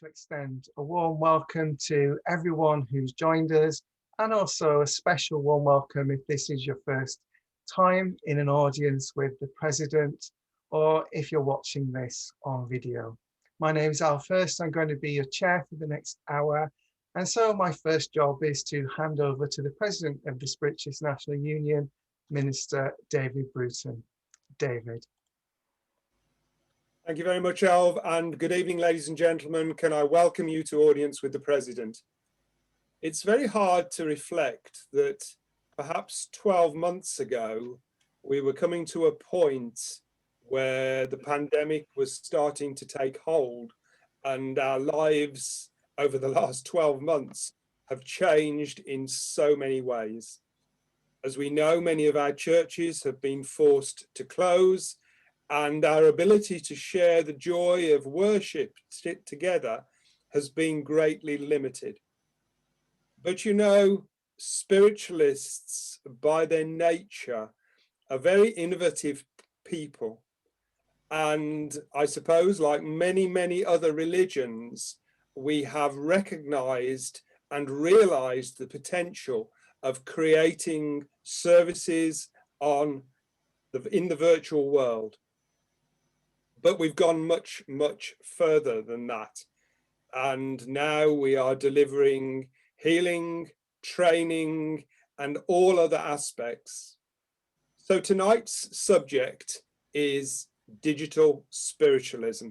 to extend a warm welcome to everyone who's joined us, and also a special warm welcome if this is your first time in an audience with the President, or if you're watching this on video. My name is Al First. I'm going to be your chair for the next hour. And so my first job is to hand over to the President of the Spiritualist National Union, Minister David Bruton. David. Thank you very much, Alv, and good evening, ladies and gentlemen. Can I welcome you to Audience with the President? It's very hard to reflect that perhaps 12 months ago, we were coming to a point where the pandemic was starting to take hold, and our lives over the last 12 months have changed in so many ways. As we know, many of our churches have been forced to close, and our ability to share the joy of worship together has been greatly limited. But you know, spiritualists, by their nature, are very innovative people. And I suppose, like many other religions, we have recognized and realized the potential of creating services in the virtual world. But we've gone much further than that. And now we are delivering healing, training, and all other aspects. So tonight's subject is digital spiritualism.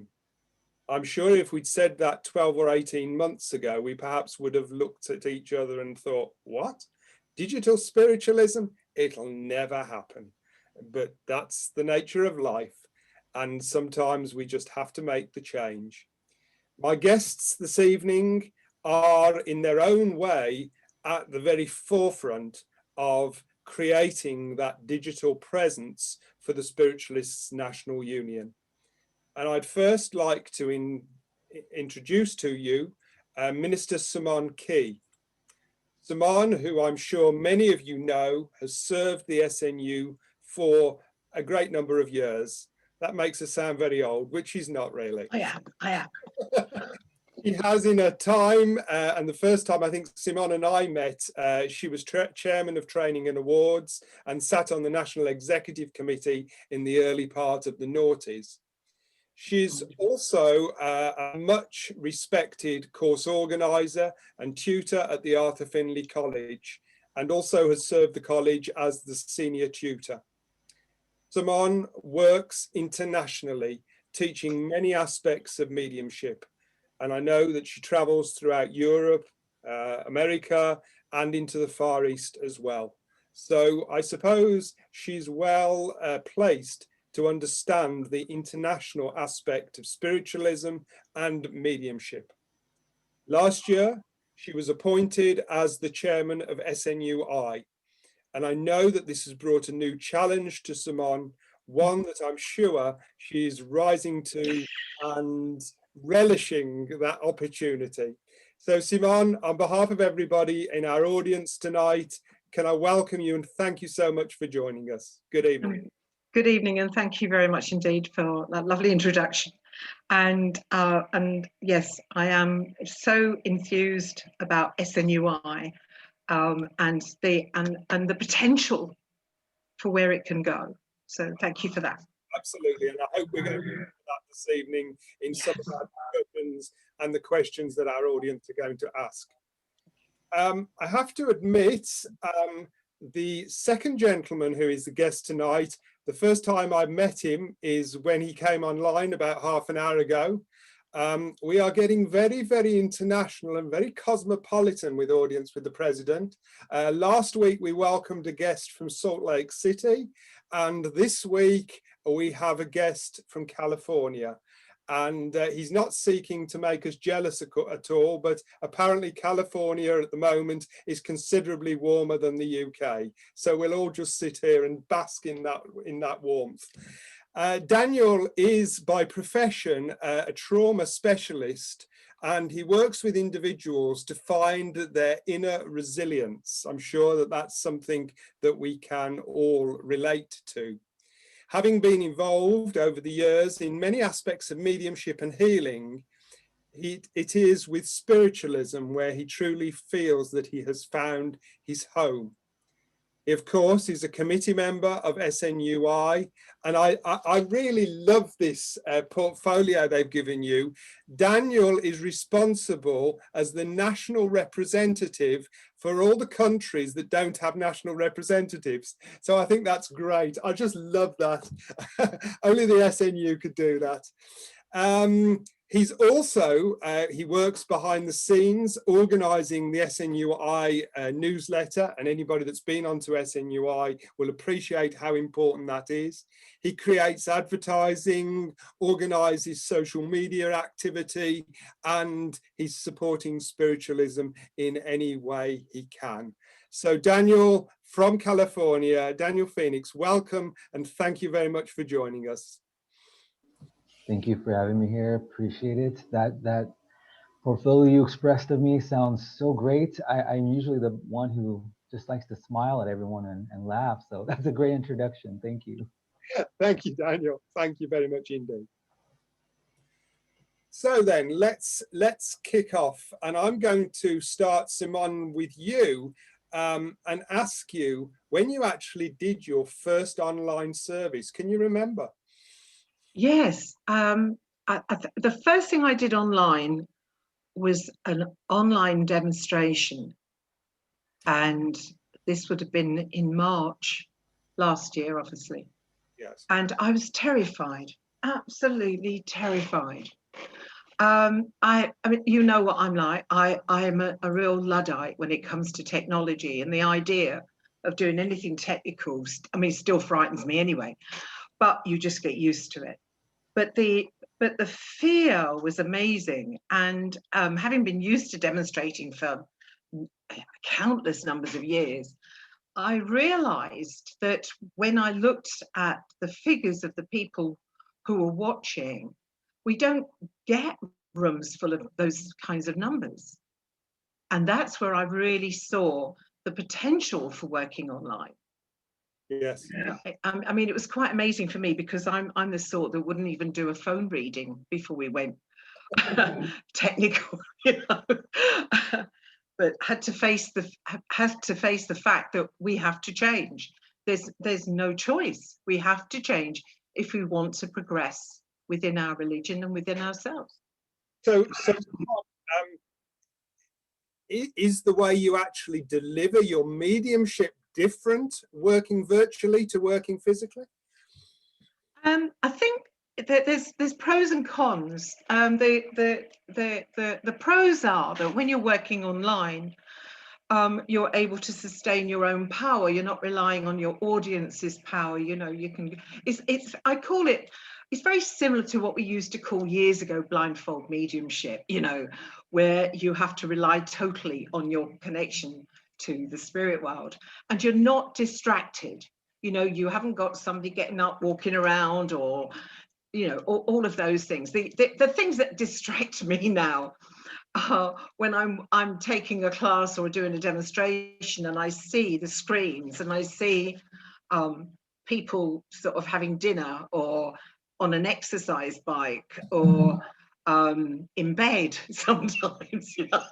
I'm sure if we'd said that 12 or 18 months ago, we perhaps would have looked at each other and thought, what? Digital spiritualism? It'll never happen. But that's the nature of life. And sometimes we just have to make the change. My guests this evening are in their own way at the very forefront of creating that digital presence for the Spiritualists National Union. And I'd first like to introduce to you Minister Simone. Simone, who I'm sure many of you know, has served the SNU for a great number of years. That makes her sound very old, which she's not really. I am. She has in her time, and the first time I think Simone and I met, she was chairman of Training and Awards and sat on the National Executive Committee in the early part of the noughties. She's also a much respected course organizer and tutor at the Arthur Findlay College, and also has served the college as the senior tutor. Zaman works internationally, teaching many aspects of mediumship. And I know that she travels throughout Europe, America, and into the Far East as well. So I suppose she's well placed to understand the international aspect of spiritualism and mediumship. Last year, she was appointed as the chairman of SNUI. And I know that this has brought a new challenge to Simone, one that I'm sure she's rising to and relishing that opportunity. So Simone, on behalf of everybody in our audience tonight, can I welcome you and thank you so much for joining us. Good evening. Good evening, and thank you very much indeed for that lovely introduction. And yes, I am so enthused about SNUI. And the potential for where it can go. So thank you for that. Absolutely, and I hope we're going to do that this evening in some of our discussions and the questions that our audience are going to ask. I have to admit, the second gentleman who is the guest tonight, the first time I met him is when he came online about half an hour ago. We are getting very international and very cosmopolitan with Audience with the President. Last week we welcomed a guest from Salt Lake City, and this week we have a guest from California. And he's not seeking to make us jealous at all, but apparently California at the moment is considerably warmer than the UK. So we'll all just sit here and bask in that warmth. Daniel is by profession a trauma specialist, and he works with individuals to find their inner resilience. I'm sure that that's something that we can all relate to. Having been involved over the years in many aspects of mediumship and healing, it is with spiritualism where he truly feels that he has found his home. He, of course, is a committee member of SNUI, and I really love this portfolio they've given you. Daniel is responsible as the national representative for all the countries that don't have national representatives. So I think that's great. I just love that. Only the SNU could do that. He's also, he works behind the scenes organising the SNUI newsletter, and anybody that's been onto SNUI will appreciate how important that is. He creates advertising, organises social media activity, and he's supporting spiritualism in any way he can. So Daniel from California, Daniel Phoenix, welcome and thank you very much for joining us. Thank you for having me here. Appreciate it. That portfolio you expressed of me sounds so great. I'm usually the one who just likes to smile at everyone and laugh. So that's a great introduction. Thank you. Thank you, Daniel. Thank you very much indeed. So then let's kick off. And I'm going to start, Simone, with you and ask you when you actually did your first online service. Can you remember? Yes, the first thing I did online was an online demonstration, and this would have been in March last year, obviously. Yes. And I was terrified, absolutely terrified. I mean, you know what I'm like. I am a real Luddite when it comes to technology, and the idea of doing anything technical, I mean, still frightens me anyway. But you just get used to it. But the fear was amazing, and having been used to demonstrating for countless numbers of years, I realized that when I looked at the figures of the people who were watching, we don't get rooms full of those kinds of numbers. And that's where I really saw the potential for working online. Yes. I mean, it was quite amazing for me because I'm the sort that wouldn't even do a phone reading before we went technical, you know. But had to face the fact that we have to change. There's no choice. We have to change if we want to progress within our religion and within ourselves. So is the way you actually deliver your mediumship different working virtually to working physically? I think there's pros and cons. The pros are that when you're working online, you're able to sustain your own power. You're not relying on your audience's power. You know, you can. I call it. It's very similar to what we used to call years ago blindfold mediumship. You know, where you have to rely totally on your connection to the spirit world, and you're not distracted. You know, you haven't got somebody getting up, walking around, or, you know, all of those things. The things that distract me now when I'm taking a class or doing a demonstration and I see the screens and I see people sort of having dinner or on an exercise bike or in bed sometimes, you know.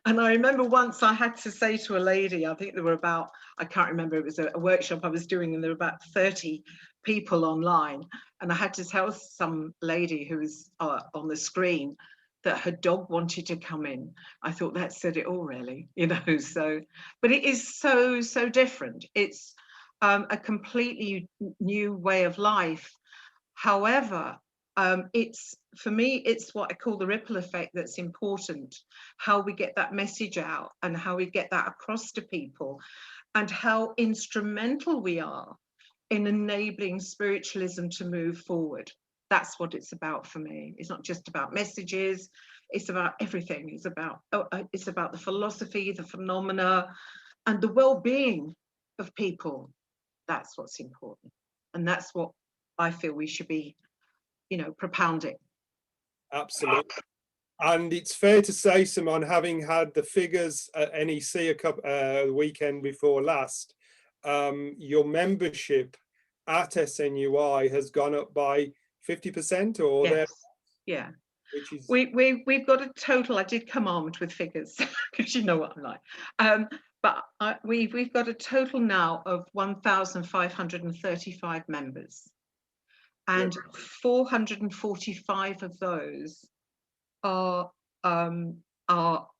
And I remember once I had to say to a lady, I think there were about, I can't remember, it was a workshop I was doing and there were about 30 people online, and I had to tell some lady who was on the screen that her dog wanted to come in. I thought that said it all, really, you know. So, but it is so different. It's a completely new way of life. However, it's, for me, it's what I call the ripple effect that's important. How we get that message out and how we get that across to people, and how instrumental we are in enabling spiritualism to move forward. That's what it's about for me. It's not just about messages, it's about everything. It's about the philosophy, the phenomena, and the well-being of people. That's what's important. And that's what I feel we should be, you know, propounding. Absolutely. And it's fair to say, Simone, having had the figures at NEC the weekend before last, your membership at SNUI has gone up by 50% or yes. there? Yeah. which is We've got a total. I did come armed with figures because you know what I'm like. But we've got a total now of 1,535 members, and 445 of those are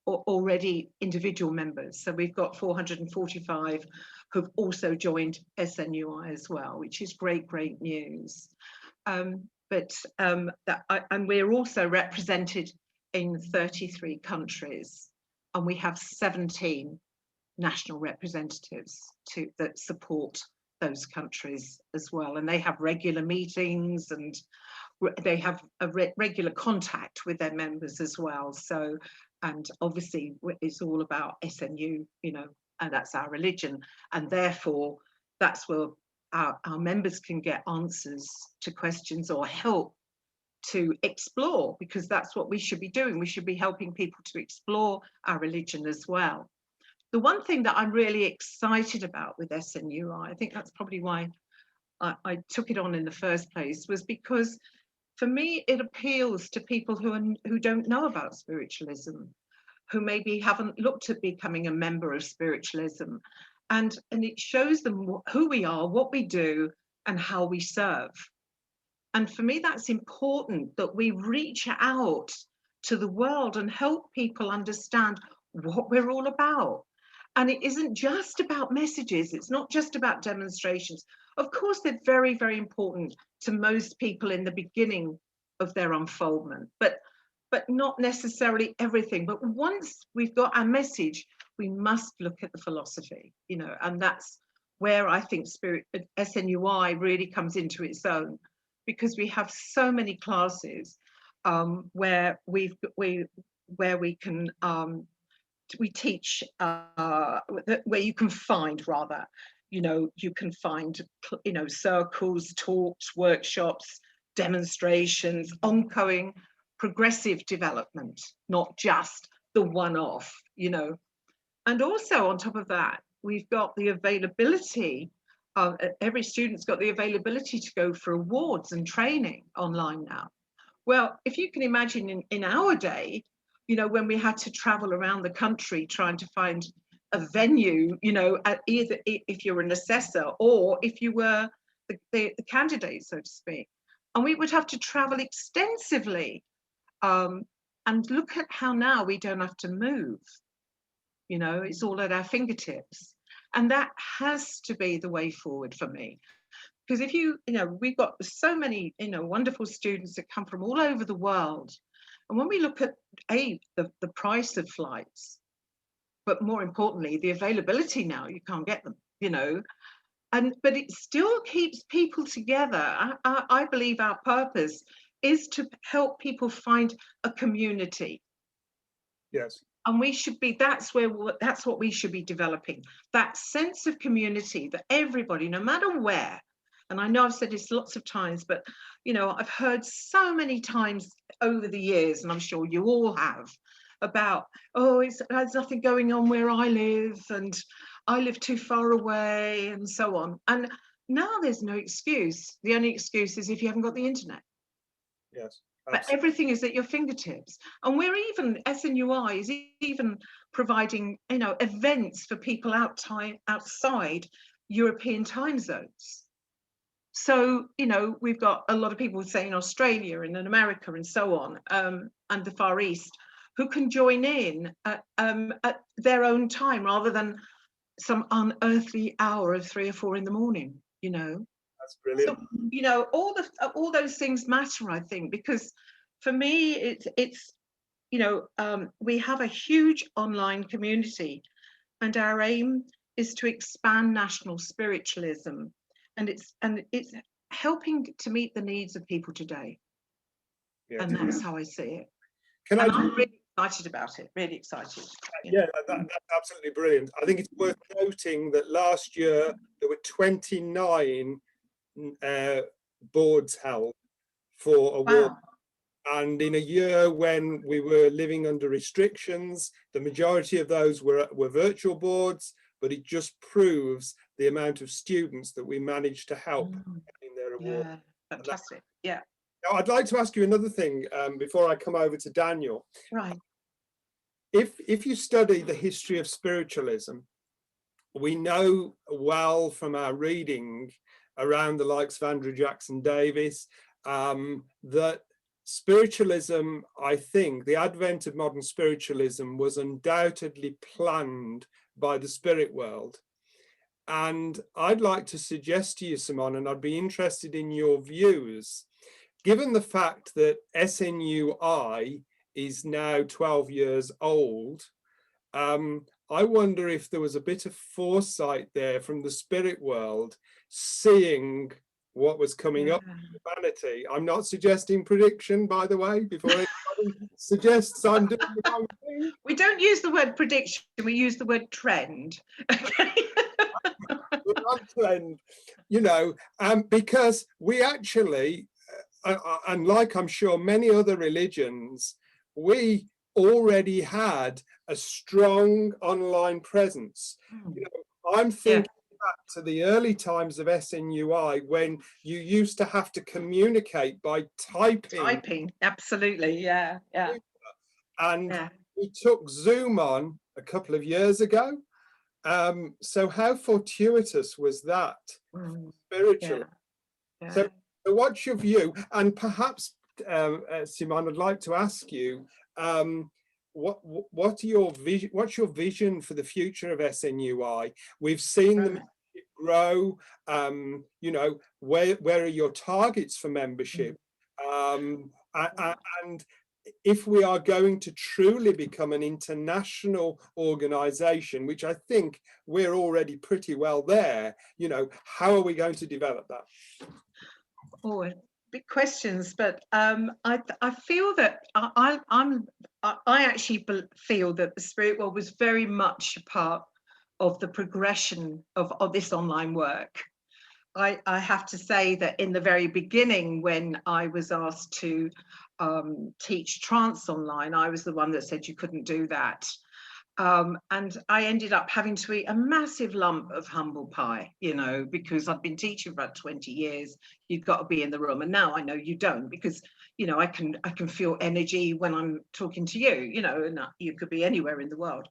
already individual members. So we've got 445 who've also joined SNUI as well, which is great news. And we're also represented in 33 countries, and we have 17 national representatives that support those countries as well. And they have regular meetings, and they have a regular contact with their members as well. So, and obviously it's all about SNU, you know, and that's our religion, and therefore that's where our members can get answers to questions or help to explore, because that's what we should be doing. We should be helping people to explore our religion as well. The one thing that I'm really excited about with SNUI, I think that's probably why I took it on in the first place, was because for me it appeals to people who don't know about spiritualism, who maybe haven't looked at becoming a member of spiritualism, and it shows them who we are, what we do, and how we serve. And for me, that's important, that we reach out to the world and help people understand what we're all about. And it isn't just about messages. It's not just about demonstrations. Of course, they're very important to most people in the beginning of their unfoldment, but not necessarily everything. But once we've got our message, we must look at the philosophy, you know, and that's where I think SNUI really comes into its own, because we have so many classes where we can we teach where you can find, rather, you know, you can find, you know, circles, talks, workshops, demonstrations, ongoing progressive development, not just the one-off, you know. And also on top of that, we've got the availability, every student's got the availability to go for awards and training online now. Well, if you can imagine in our day, you know, when we had to travel around the country trying to find a venue, you know, either if you're an assessor or if you were the candidate, so to speak, and we would have to travel extensively. And look at how now we don't have to move, you know, it's all at our fingertips. And that has to be the way forward for me. Because if you know, we've got so many, you know, wonderful students that come from all over the world. And when we look at the price of flights, but more importantly, the availability now, you can't get them, you know, but it still keeps people together. I believe our purpose is to help people find a community. Yes. And we should be, that's what we should be developing, that sense of community that everybody, no matter where, and I know I've said this lots of times, but you know, I've heard so many times over the years, and I'm sure you all have, about, oh, there's nothing going on where I live, and I live too far away, and so on. And now there's no excuse. The only excuse is if you haven't got the internet. Yes. But everything is at your fingertips. And we're even, SNUI is even providing, you know, events for people outside European time zones. So, you know, we've got a lot of people, say, in Australia and in America and so on, and the Far East, who can join in at their own time rather than some unearthly hour of 3 or 4 in the morning, you know. That's brilliant. So, you know, all those things matter, I think, because for me, it's you know, we have a huge online community, and our aim is to expand national spiritualism, and it's helping to meet the needs of people today. Yeah. And that's how I see it. I'm really excited about it, really excited. Yeah, that's absolutely brilliant. I think it's worth noting that last year there were 29 boards held for awards. Wow. And in a year when we were living under restrictions, the majority of those were virtual boards, but it just proves the amount of students that we managed to help in their award. Yeah, fantastic. Yeah. Now, I'd like to ask you another thing before I come over to Daniel. Right. If you study the history of spiritualism, we know well from our reading around the likes of Andrew Jackson Davis that spiritualism, I think, the advent of modern spiritualism was undoubtedly planned by the spirit world. And I'd like to suggest to you, Simone, and I'd be interested in your views, given the fact that SNUI is now 12 years old, I wonder if there was a bit of foresight there from the spirit world, seeing what was coming up in humanity. I'm not suggesting prediction, by the way, before anyone suggests I'm doing the wrong thing. We don't use the word prediction, we use the word trend. Okay. We're on trend, you know, because we actually, and like I'm sure many other religions, we already had a strong online presence. You know, I'm thinking back to the early times of SNUI when you used to have to communicate by typing. Typing, absolutely, yeah. And we took Zoom on a couple of years ago. So how fortuitous was that spiritually? So what's your view? And perhaps, Simone, I'd like to ask you, what's your vision for the future of SNUI? We've seen the membership grow. You know, where are your targets for membership? And if we are going to truly become an international organization, which I think we're already pretty well there, you know, how are we going to develop that? Oh, big questions, but I feel that I actually feel that the spirit world was very much a part of the progression of this online work. I have to say that in the very beginning, when I was asked to teach trance online, I was the one that said you couldn't do that. And I ended up having to eat a massive lump of humble pie, you know, because I've been teaching for about 20 years. You've got to be in the room. And now I know you don't, because, you know, I can feel energy when I'm talking to you, you know, and you could be anywhere in the world.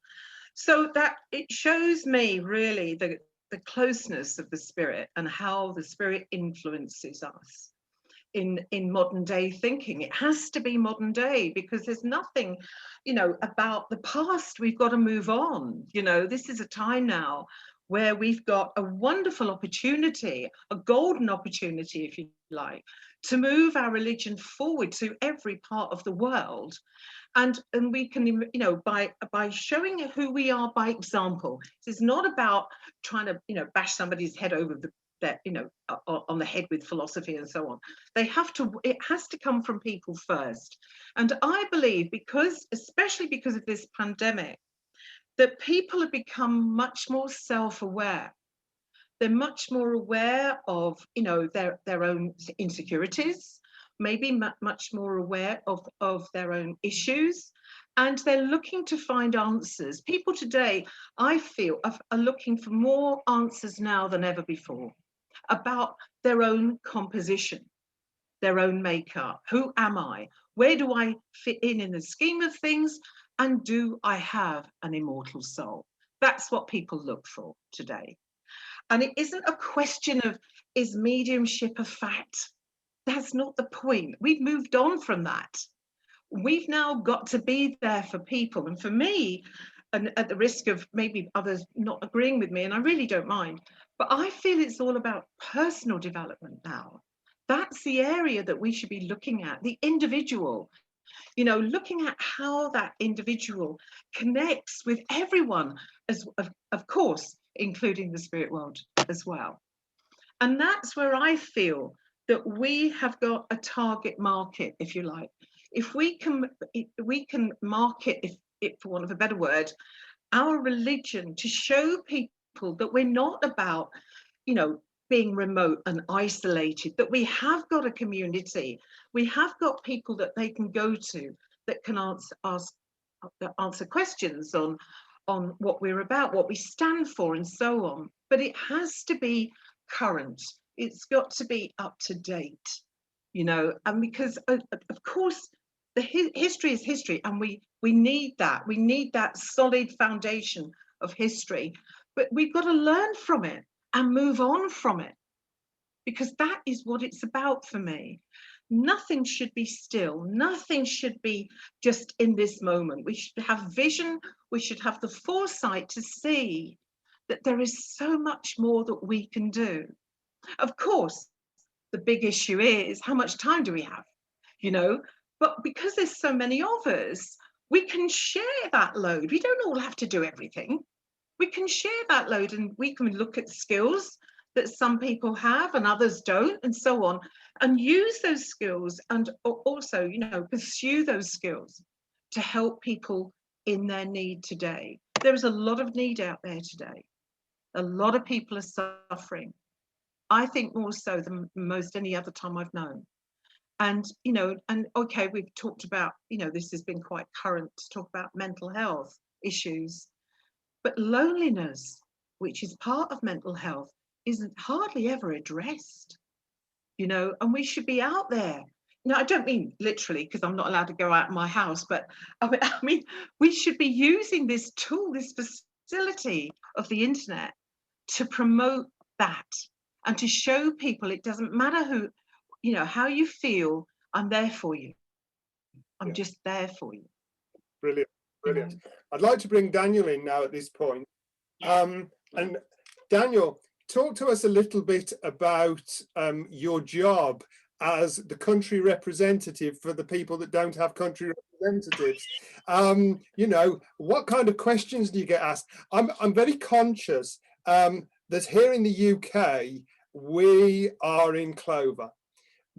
So that it shows me really the closeness of the spirit and how the spirit influences us in modern day thinking. It has to be modern day, because there's nothing, you know, about the past. We've got to move on. You know, this is a time now where we've got a wonderful opportunity, a golden opportunity, if you like, to move our religion forward to every part of the world. And we can, you know, by showing who we are by example. It's not about trying to, you know, bash somebody's head over that, you know, on the head with philosophy and so on. It has to come from people first. And I believe, especially because of this pandemic, that people have become much more self-aware. They're much more aware of, you know, their own insecurities, maybe much more aware of their own issues, and they're looking to find answers. People today, I feel, are looking for more answers now than ever before about their own composition, their own makeup. Who am I? Where do I fit in the scheme of things? And do I have an immortal soul? That's what people look for today. And it isn't a question of, is mediumship a fact? That's not the point. We've moved on from that. We've now got to be there for people. And for me, and at the risk of maybe others not agreeing with me, and I really don't mind, but I feel it's all about personal development now. That's the area that we should be looking at, the individual, you know, looking at how that individual connects with everyone, of course, including the spirit world as well. And that's where I feel that we have got a target market, if you like. If we can market, if for want of a better word, our religion to show people that we're not about, you know, being remote and isolated, that we have got a community, we have got people that they can go to that can answer questions on what we're about, what we stand for, and so on. But it has to be current. It's got to be up to date. you know, and because of course the history is history, and we need that. We need that solid foundation of history, but we've got to learn from it and move on from it, because that is what it's about for me. Nothing should be still. Nothing should be just in this moment. We should have vision. We should have the foresight to see that there is so much more that we can do. Of course, the big issue is, how much time do we have? You know, but because there's so many of us, we can share that load. We don't all have to do everything. We can share that load, and we can look at skills that some people have and others don't, and so on, and use those skills, and also, you know, pursue those skills to help people in their need today. There is a lot of need out there today. A lot of people are suffering. I think more so than most any other time I've known. And, you know, and okay, we've talked about, you know, this has been quite current to talk about mental health issues, but loneliness, which is part of mental health, isn't hardly ever addressed, you know, and we should be out there. No, I don't mean literally, because I'm not allowed to go out of my house, but I mean, we should be using this tool, this facility of the internet, to promote that and to show people it doesn't matter who, you know, how you feel, I'm there for you. I'm just there for you. Brilliant, brilliant. You know? I'd like to bring Daniel in now at this point. And Daniel, talk to us a little bit about your job as the country representative for the people that don't have country representatives. You know, what kind of questions do you get asked? I'm very conscious that here in the UK, we are in clover,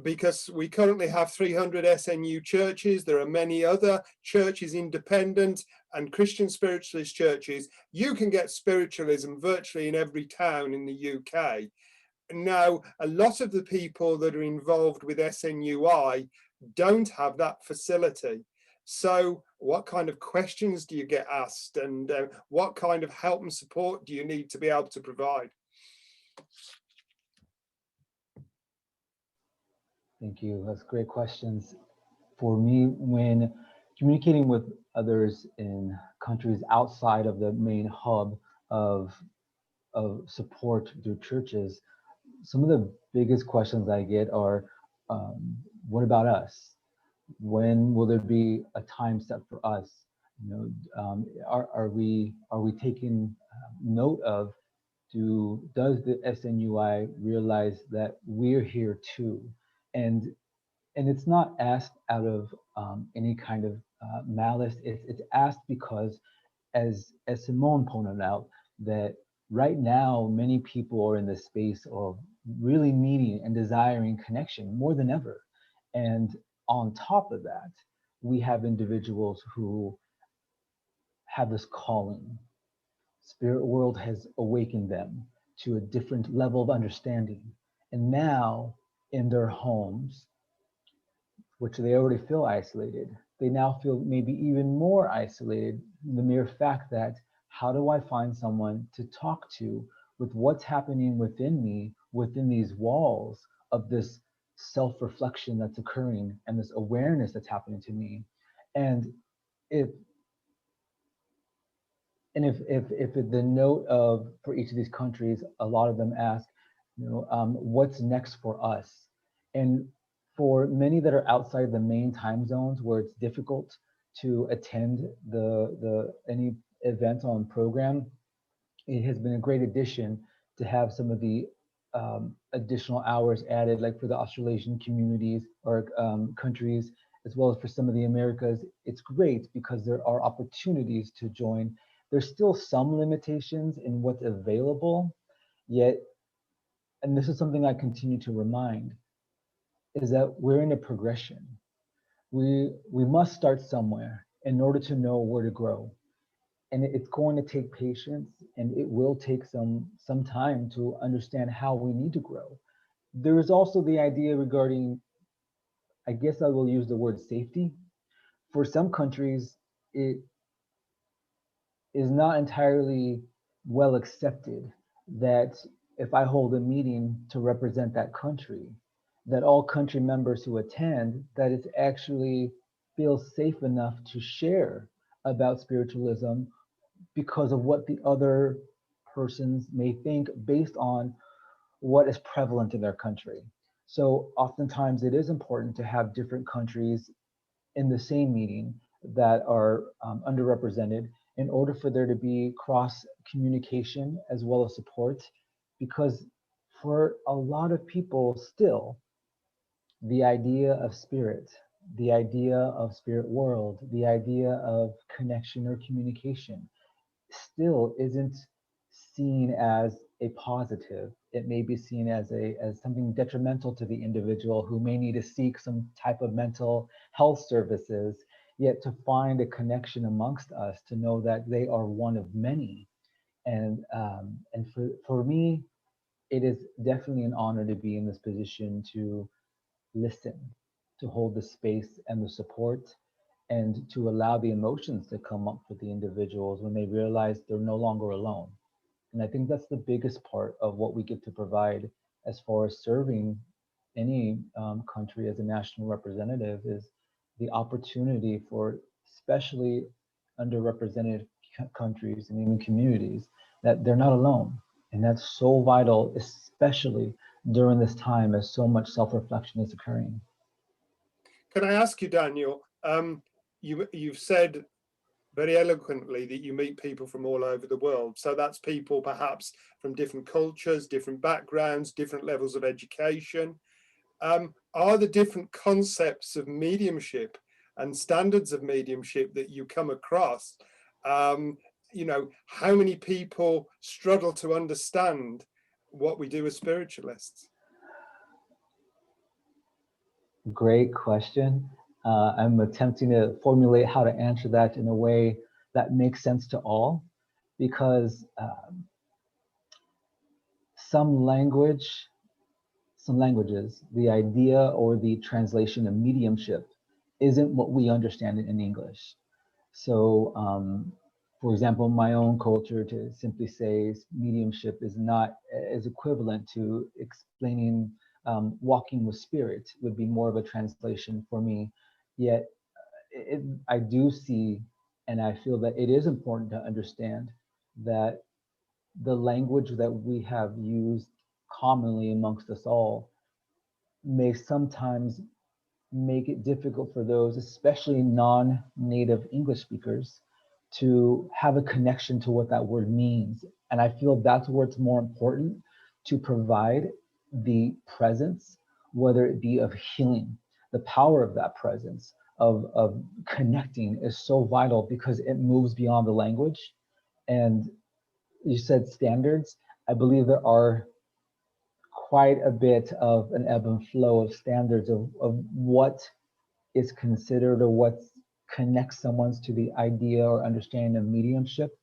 because we currently have 300 SNU churches. There are many other churches, independent and Christian spiritualist churches. You can get spiritualism virtually in every town in the UK. Now, a lot of the people that are involved with SNUI don't have that facility. So what kind of questions do you get asked, and what kind of help and support do you need to be able to provide? Thank you. That's great questions. For me, when communicating with others in countries outside of the main hub of support through churches, some of the biggest questions I get are, what about us? When will there be a time set for us? You know, are we taking note of, does the SNUI realize that we're here too? And it's not asked out of any kind of malice. It's asked because, as Simone pointed out, that right now many people are in the space of really needing and desiring connection more than ever. And on top of that, we have individuals who have this calling. Spirit world has awakened them to a different level of understanding. And now in their homes, which they already feel isolated, they now feel maybe even more isolated. The mere fact that, how do I find someone to talk to with what's happening within me, within these walls of this self-reflection that's occurring and this awareness that's happening to me? And if the note of, for each of these countries, a lot of them ask, you know, what's next for us? And for many that are outside the main time zones where it's difficult to attend any event on program, it has been a great addition to have some of the additional hours added, like for the Australasian communities or countries, as well as for some of the Americas. It's great because there are opportunities to join. There's still some limitations in what's available, yet, and this is something I continue to remind, is that we're in a progression. We must start somewhere in order to know where to grow. And it's going to take patience, and it will take some time to understand how we need to grow. There is also the idea regarding, I guess I will use the word safety. For some countries, it is not entirely well accepted that if I hold a meeting to represent that country, that all country members who attend, that it's actually feels safe enough to share about spiritualism because of what the other persons may think based on what is prevalent in their country. So oftentimes it is important to have different countries in the same meeting that are underrepresented in order for there to be cross communication as well as support, because for a lot of people still, the idea of spirit, the idea of spirit world, the idea of connection or communication still isn't seen as a positive. It may be seen as something detrimental to the individual who may need to seek some type of mental health services, yet to find a connection amongst us, to know that they are one of many. And for me, it is definitely an honor to be in this position to listen, to hold the space and the support, and to allow the emotions to come up for the individuals when they realize they're no longer alone. And I think that's the biggest part of what we get to provide as far as serving any country as a national representative, is the opportunity for especially underrepresented countries and even communities, that they're not alone. And that's so vital, especially during this time as so much self-reflection is occurring. Can I ask you, Daniel, you've said very eloquently that you meet people from all over the world. So that's people perhaps from different cultures, different backgrounds, different levels of education. Are the different concepts of mediumship and standards of mediumship that you come across, you know, how many people struggle to understand what we do as spiritualists? Great question. I'm attempting to formulate how to answer that in a way that makes sense to all, because some languages, the idea or the translation of mediumship isn't what we understand it in English. So, for example, my own culture, to simply say mediumship is not as equivalent to explaining walking with spirit would be more of a translation for me. Yet I do see, and I feel that it is important to understand that the language that we have used commonly amongst us all may sometimes make it difficult for those, especially non-native English speakers, to have a connection to what that word means. And I feel that's where it's more important to provide the presence, whether it be of healing. The power of that presence, of connecting, is so vital because it moves beyond the language. And you said standards. I believe there are quite a bit of an ebb and flow of standards of what is considered or what connects someone to the idea or understanding of mediumship,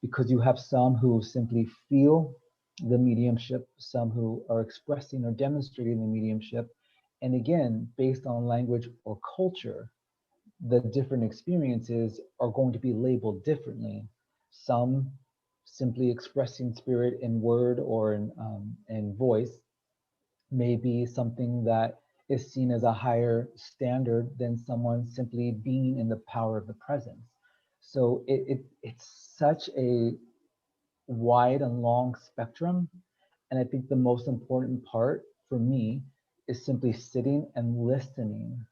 because you have some who simply feel the mediumship, some who are expressing or demonstrating the mediumship. And again, based on language or culture, the different experiences are going to be labeled differently. Some simply expressing spirit in word or in voice may be something that is seen as a higher standard than someone simply being in the power of the presence. So it's such a wide and long spectrum. And I think the most important part for me is simply sitting and listening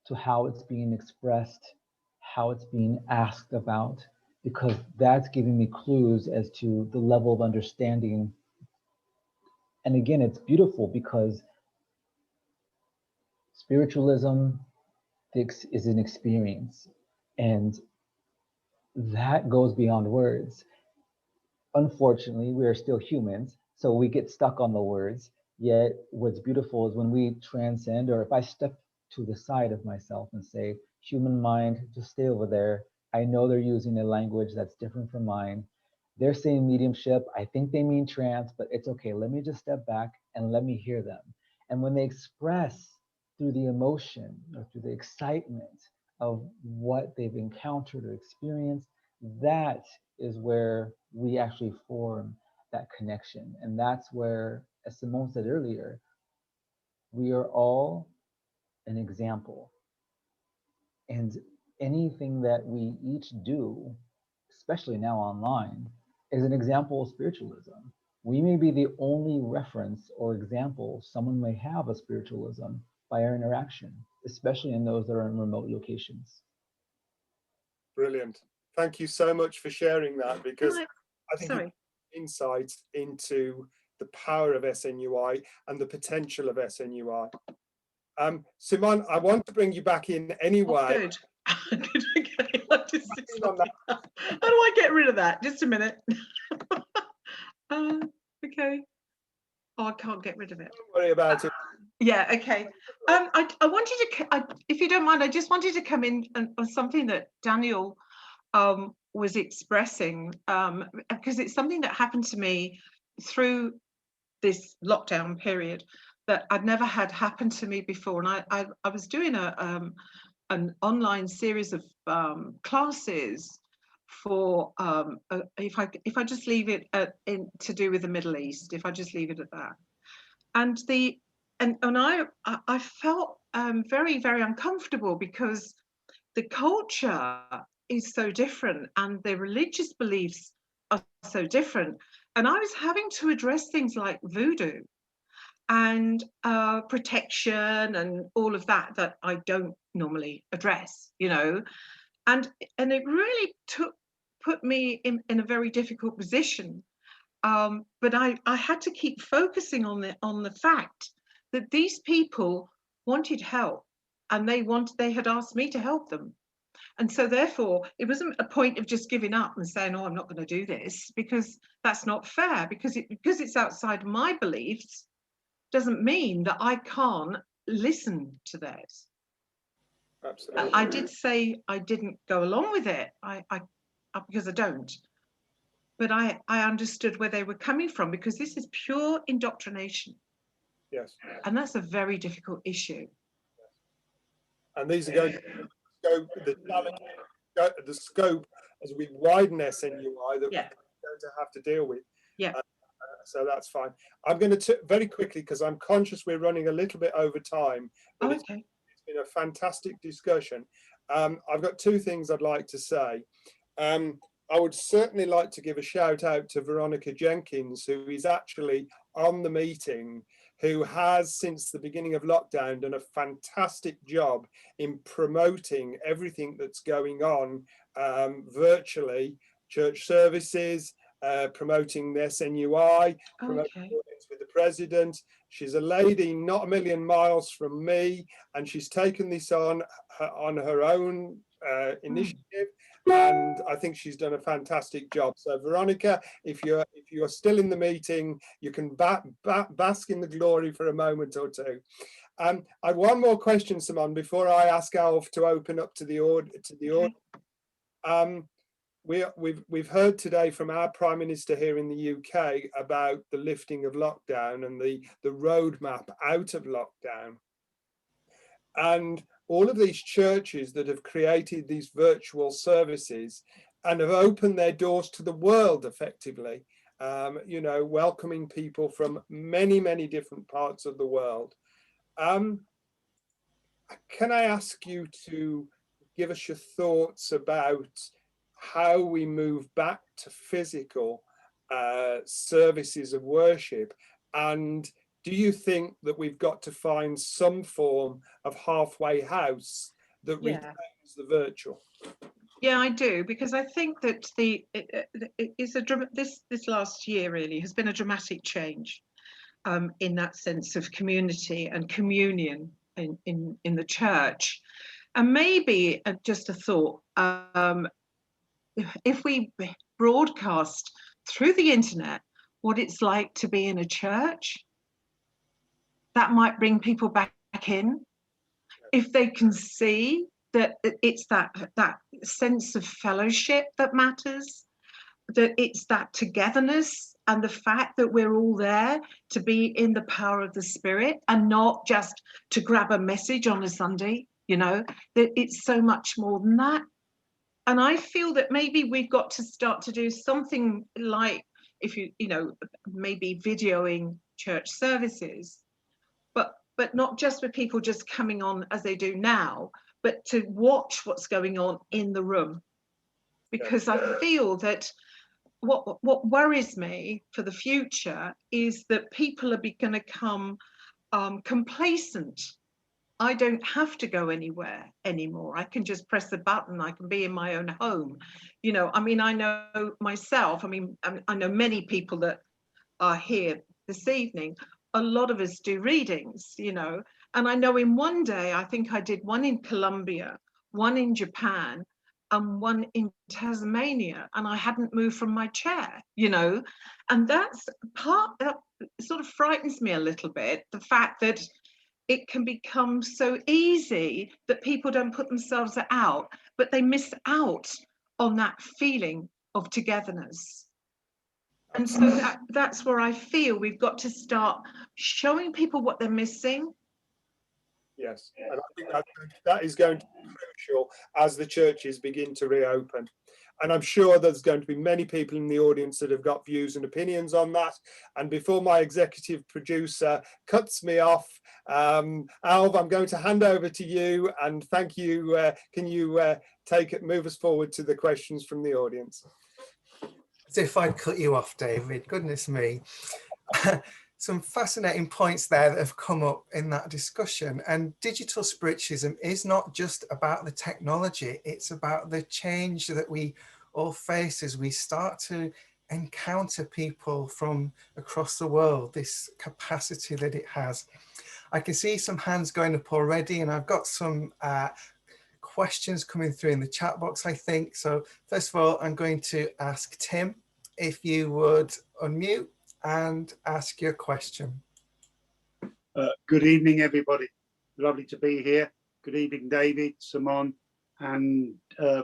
to how it's being expressed, how it's being asked about, because that's giving me clues as to the level of understanding. And again, it's beautiful because spiritualism is an experience, and that goes beyond words. Unfortunately, we are still humans, so we get stuck on the words. Yet what's beautiful is when we transcend, or if I step to the side of myself and say, human mind, just stay over there. I know they're using a language that's different from mine. They're saying mediumship. I think they mean trance, but it's okay. Let me just step back and let me hear them. And when they express through the emotion or through the excitement of what they've encountered or experienced, that is where we actually form that connection. And that's where, as Simone said earlier, We are all an example. And anything that we each do, especially now online, is an example of spiritualism. We may be the only reference or example someone may have of spiritualism by our interaction, especially in those that are in remote locations. Brilliant. Thank you so much for sharing that, because I think Sorry. insight into the power of SNUI and the potential of SNUI. Simone, I want to bring you back in anyway. Good. Good. Okay. How do I get rid of that? Just a minute. Okay. Oh, I can't get rid of it. Don't worry about it. Yeah. Okay. I wanted to, if you don't mind, I just wanted to come in on something that Daniel was expressing, because it's something that happened to me through this lockdown period that I'd never had happen to me before. And I was doing an online series of classes for if I just leave it to do with the Middle East, if I just leave it at that. And I felt very, very uncomfortable because the culture is so different and the religious beliefs are so different. And I was having to address things like voodoo and protection and all of that I don't normally address, you know. And it really put me in a very difficult position. But I had to keep focusing on the fact that these people wanted help, and they had asked me to help them. And so therefore, it wasn't a point of just giving up and saying, oh, I'm not going to do this, because that's not fair, because it's outside my beliefs doesn't mean that I can't listen to theirs. Absolutely. I did say I didn't go along with it, because I don't. But I understood where they were coming from, because this is pure indoctrination. Yes. And that's a very difficult issue. And these are going to scope the scope as we widen SNUI that we're going to have to deal with. Yeah. So that's fine. I'm going to very quickly, because I'm conscious we're running a little bit over time. But it's been a fantastic discussion. I've got two things I'd like to say. I would certainly like to give a shout out to Veronica Jenkins, who is actually on the meeting, who has, since the beginning of lockdown, done a fantastic job in promoting everything that's going on virtually, church services, promoting the SNUI, promoting with the president. She's a lady not a million miles from me, and she's taken this on her own initiative, and I think she's done a fantastic job. So Veronica, if you're still in the meeting, you can bask in the glory for a moment or two. I have one more question, Simone, before I ask Alf to open up to the audience. We've heard today from our Prime Minister here in the UK about the lifting of lockdown and the roadmap out of lockdown. And all of these churches that have created these virtual services and have opened their doors to the world effectively, you know, welcoming people from many, many different parts of the world. Can I ask you to give us your thoughts about how we move back to physical services of worship? And do you think that we've got to find some form of halfway house that retains the virtual? Yeah, I do, because I think that this last year really has been a dramatic change in that sense of community and communion in the church. And maybe just a thought, if we broadcast through the internet what it's like to be in a church, that might bring people back in. If they can see that it's that sense of fellowship that matters, that it's that togetherness and the fact that we're all there to be in the power of the Spirit and not just to grab a message on a Sunday, you know, that it's so much more than that. And I feel that maybe we've got to start to do something like, if you know, maybe videoing church services, but but not just with people just coming on as they do now, but to watch what's going on in the room. Because I feel that what worries me for the future is that people are going to become complacent. I don't have to go anywhere anymore. I can just press a button. I can be in my own home. You know, I mean, I know myself. I mean, I know many people that are here this evening. A lot of us do readings, you know, and I know in one day, I think I did one in Colombia, one in Japan, and one in Tasmania, and I hadn't moved from my chair, you know, and that's part that sort of frightens me a little bit, the fact that it can become so easy that people don't put themselves out, but they miss out on that feeling of togetherness. And so that's where I feel we've got to start showing people what they're missing. Yes, and I think that is going to be crucial as the churches begin to reopen. And I'm sure there's going to be many people in the audience that have got views and opinions on that. And before my executive producer cuts me off, Alv, I'm going to hand over to you and thank you. Can you move us forward to the questions from the audience? As if I'd cut you off, David, goodness me. Some fascinating points there that have come up in that discussion. And digital spiritualism is not just about the technology, it's about the change that we all face as we start to encounter people from across the world, this capacity that it has. I can see some hands going up already, and I've got some questions coming through in the chat box, I think. So first of all, I'm going to ask Tim if you would unmute and ask your question. Good evening, everybody. Lovely to be here. Good evening, David, Simone, and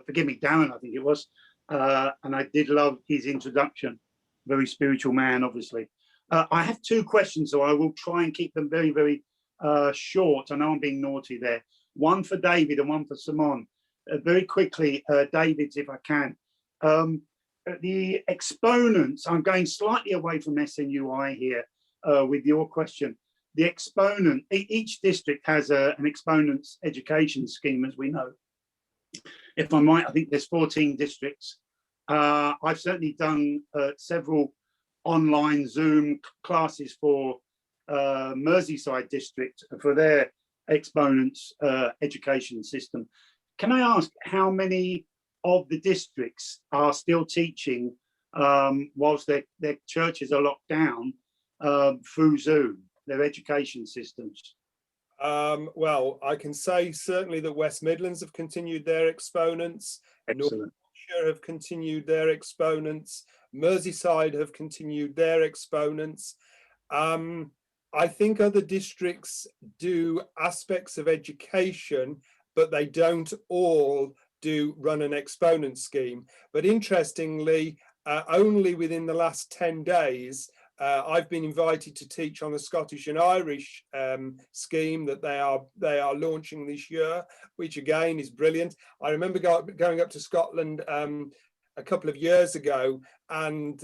forgive me, Darren, I think it was. And I did love his introduction. Very spiritual man, obviously. I have two questions, so I will try and keep them very, very short. I know I'm being naughty there. One for David and one for Simone. Very quickly, David, if I can. The exponents, I'm going slightly away from SNUI here with your question. The exponent, each district has an exponents education scheme, as we know. If I'm right, I think there's 14 districts. I've certainly done several online Zoom classes for Merseyside district for their exponents education system. Can I ask how many of the districts are still teaching whilst their churches are locked down through Zoom, their education systems? Well, I can say certainly that West Midlands have continued their exponents. Excellent. North have continued their exponents. Merseyside have continued their exponents. I think other districts do aspects of education, but they don't all run an exponent scheme. But interestingly, only within the last 10 days, I've been invited to teach on the Scottish and Irish scheme that they are launching this year, which again is brilliant. I remember going up to Scotland a couple of years ago and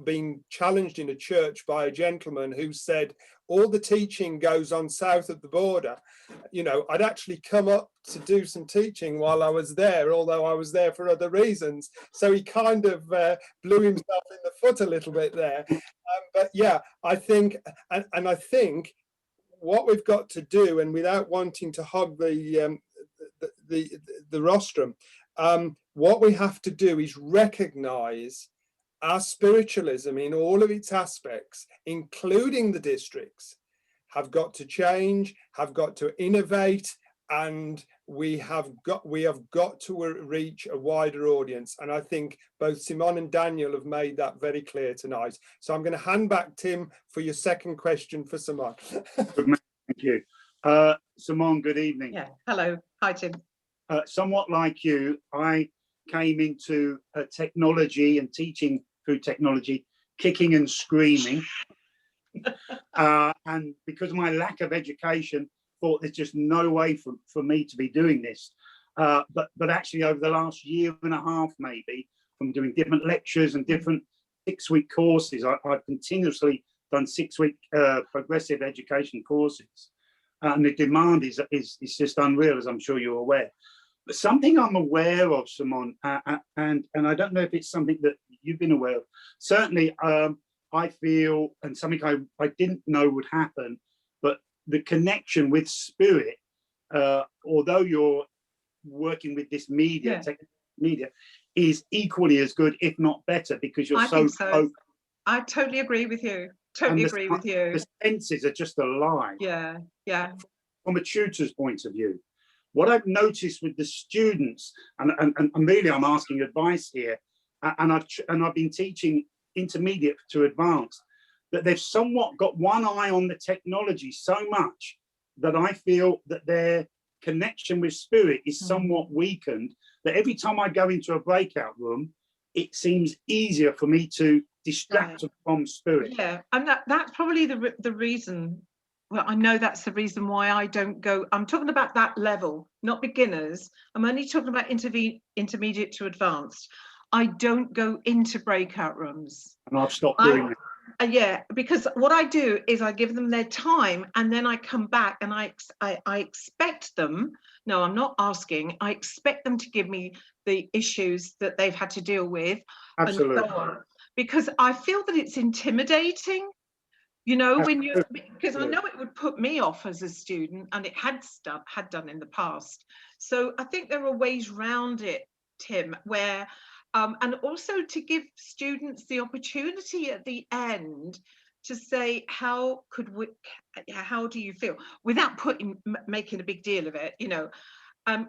being challenged in a church by a gentleman who said all the teaching goes on south of the border. You know, I'd actually come up to do some teaching while I was there, although I was there for other reasons. So he kind of blew himself in the foot a little bit there. But yeah, I think, and I think what we've got to do, and without wanting to hog the rostrum, what we have to do is recognize our spiritualism in all of its aspects, including the districts, have got to change, have got to innovate, and we have got to reach a wider audience. And I think both Simone and Daniel have made that very clear tonight. So I'm going to hand back, Tim, for your second question for Simone. Thank you. Simone, good evening. Yeah, hello. Hi, Tim. Somewhat like you, I came into technology and teaching through technology, kicking and screaming. And because of my lack of education, thought there's just no way for me to be doing this. But actually over the last year and a half, maybe, from doing different lectures and different 6-week courses, I've continuously done 6-week progressive education courses, and the demand is just unreal, as I'm sure you're aware. But something I'm aware of, Simone, and I don't know if it's something that you've been aware of. Certainly, I feel, and something I didn't know would happen, but the connection with spirit, although you're working with this media, media, is equally as good, if not better, because you're so. I totally agree with you. Totally agree with you. The senses are just alive. Yeah, yeah. From a tutor's point of view, what I've noticed with the students, and really I'm asking advice here, and I've been teaching intermediate to advanced, that they've somewhat got one eye on the technology so much that I feel that their connection with spirit is somewhat weakened, that every time I go into a breakout room, it seems easier for me to distract them from spirit. Yeah, and that's probably the reason. Well, I know that's the reason why I don't go. I'm talking about that level, not beginners. I'm only talking about intermediate to advanced. I don't go into breakout rooms. And I've stopped doing that. Yeah, because what I do is I give them their time, and then I come back and I expect them. No, I'm not asking. I expect them to give me the issues that they've had to deal with. Absolutely. And so on, because I feel that it's intimidating. You know, when you, because I know it would put me off as a student, and it had done in the past. So I think there are ways around it, Tim, where, and also to give students the opportunity at the end to say, how do you feel, without making a big deal of it, you know,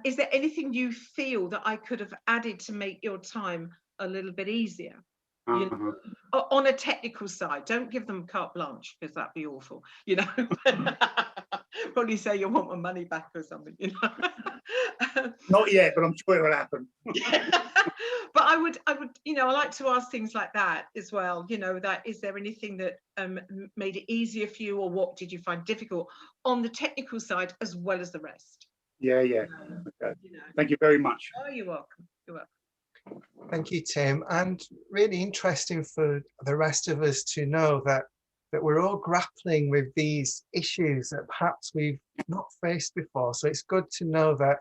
is there anything you feel that I could have added to make your time a little bit easier? You know, on a technical side, don't give them carte blanche, because that'd be awful, you know. Probably say you want my money back or something, you know. Not yet, but I'm sure it will happen. But I would, you know, I like to ask things like that as well. You know, that is there anything that made it easier for you, or what did you find difficult on the technical side as well as the rest? Yeah. Okay. You know. Thank you very much. Oh, you're welcome. You're welcome. Thank you, Tim. And really interesting for the rest of us to know that we're all grappling with these issues that perhaps we've not faced before. So it's good to know that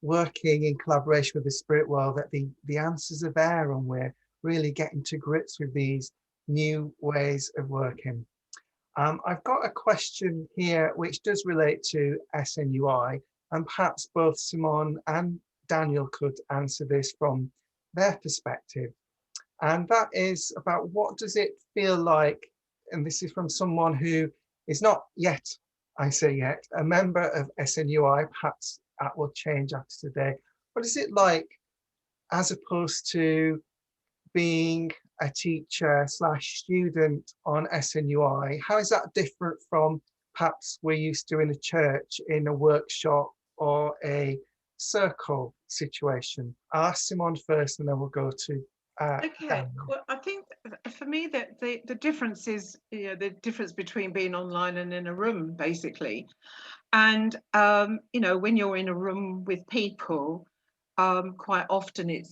working in collaboration with the spirit world, that the answers are there, and we're really getting to grips with these new ways of working. I've got a question here which does relate to SNUI, and perhaps both Simone and Daniel could answer this from their perspective, and that is about what does it feel like, and this is from someone who is not yet, I say yet, a member of SNUI, perhaps that will change after today. What is it like as opposed to being a teacher / student on SNUI? How is that different from perhaps we're used to in a church, in a workshop, or a circle situation? I'll ask Simone first, and then we'll go to okay. Daniel. Well, I think for me that the difference is, you know, the difference between being online and in a room, basically. And you know, when you're in a room with people, quite often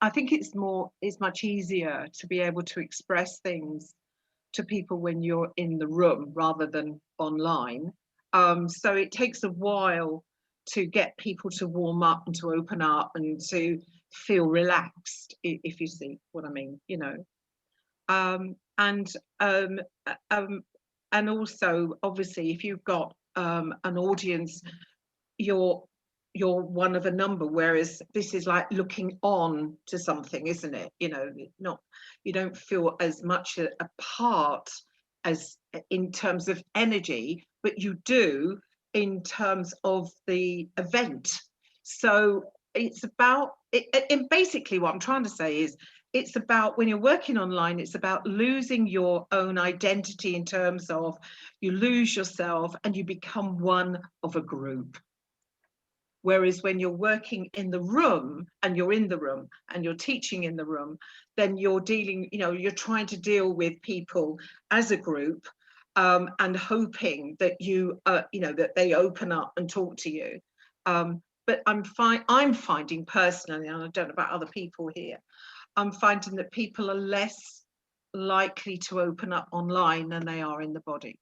I think it's much easier to be able to express things to people when you're in the room rather than online. So it takes a while to get people to warm up and to open up and to feel relaxed, if you see what I mean, you know. And also, obviously, if you've got an audience, you're one of a number, whereas this is like looking on to something, isn't it? You know, you don't feel as much a part as in terms of energy, but you do in terms of the event. So it's about it, and basically what I'm trying to say is, it's about, when you're working online, it's about losing your own identity, in terms of you lose yourself and you become one of a group. Whereas when you're working in the room, and you're in the room and you're teaching in the room, then you're dealing, you know, you're trying to deal with people as a group, and hoping that you know, that they open up and talk to you. But I'm finding personally, and I don't know about other people here, I'm finding that people are less likely to open up online than they are in the body.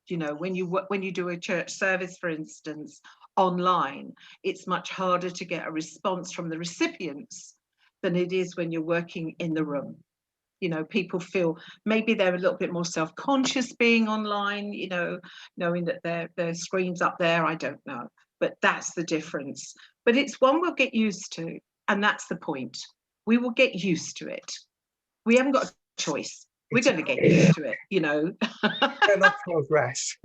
You know, when you do a church service, for instance, online, it's much harder to get a response from the recipients than it is when you're working in the room. You know, people feel maybe they're a little bit more self-conscious being online, you know, knowing that their screen's up there. I don't know, but that's the difference. But it's one we'll get used to, and that's the point. We will get used to it. We haven't got a choice. We're going to get used to it, you know. Progress.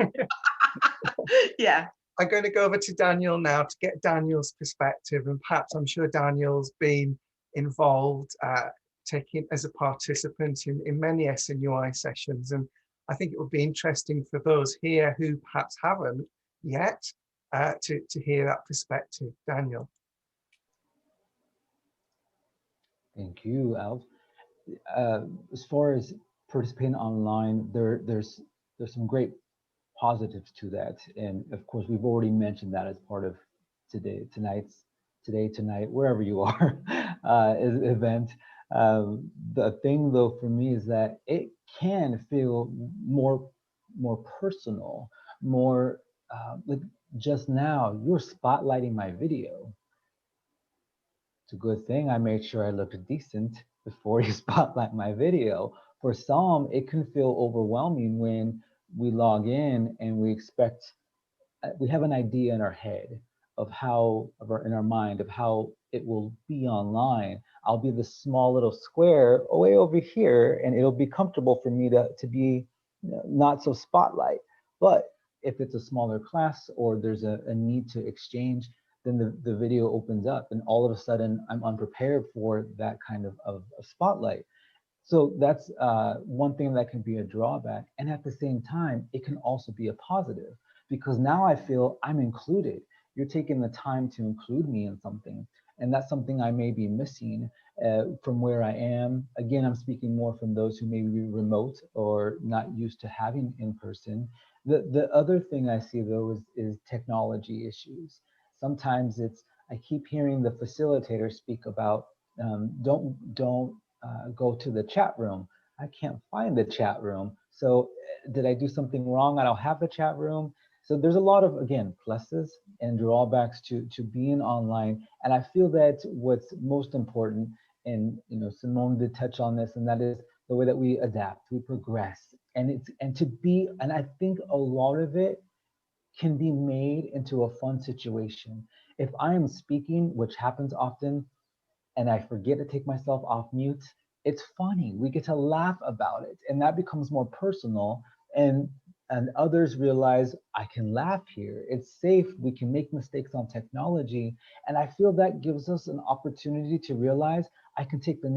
Yeah. I'm going to go over to Daniel now to get Daniel's perspective, and perhaps I'm sure Daniel's been involved taking as a participant in many SNUI sessions, and I think it would be interesting for those here who perhaps haven't yet to hear that perspective. Daniel. Thank you, Alf. As far as participating online, there's some great positives to that, and of course we've already mentioned that as part of tonight, wherever you are, event. The thing though for me is that it can feel more personal, more like just now you're spotlighting my video. It's a good thing I made sure I looked decent before you spotlight my video. For some, it can feel overwhelming when we log in and we expect, we have an idea in our head of how, in our mind of how it will be online. I'll be this small little square way over here, and it'll be comfortable for me to be not so spotlight. But if it's a smaller class or there's a need to exchange, then the video opens up and all of a sudden I'm unprepared for that kind of a spotlight. So that's one thing that can be a drawback. And at the same time, it can also be a positive because now I feel I'm included. You're taking the time to include me in something. And that's something I may be missing from where I am. Again, I'm speaking more from those who may be remote or not used to having in person. The other thing I see though is technology issues. Sometimes I keep hearing the facilitator speak about don't go to the chat room. I can't find the chat room. So did I do something wrong? I don't have the chat room. So there's a lot of, again, pluses and drawbacks to being online. And I feel that what's most important, and Simone did touch on this, and that is the way that we adapt, we progress. And I think a lot of it can be made into a fun situation. If I am speaking, which happens often, and I forget to take myself off mute, it's funny. We get to laugh about it, and that becomes more personal. And others realize I can laugh here. It's safe. We can make mistakes on technology, and I feel that gives us an opportunity to realize I can take the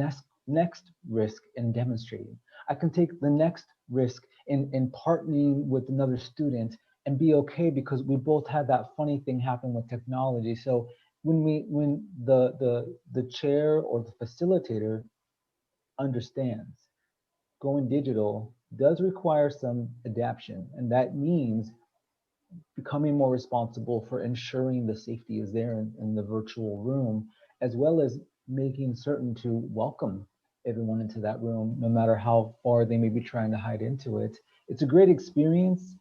next risk in demonstrating. I can take the next risk in partnering with another student and be okay because we both had that funny thing happen with technology. So when the chair or the facilitator understands going digital does require some adaptation, and that means becoming more responsible for ensuring the safety is there in the virtual room, as well as making certain to welcome everyone into that room, no matter how far they may be trying to hide into it. It's a great experience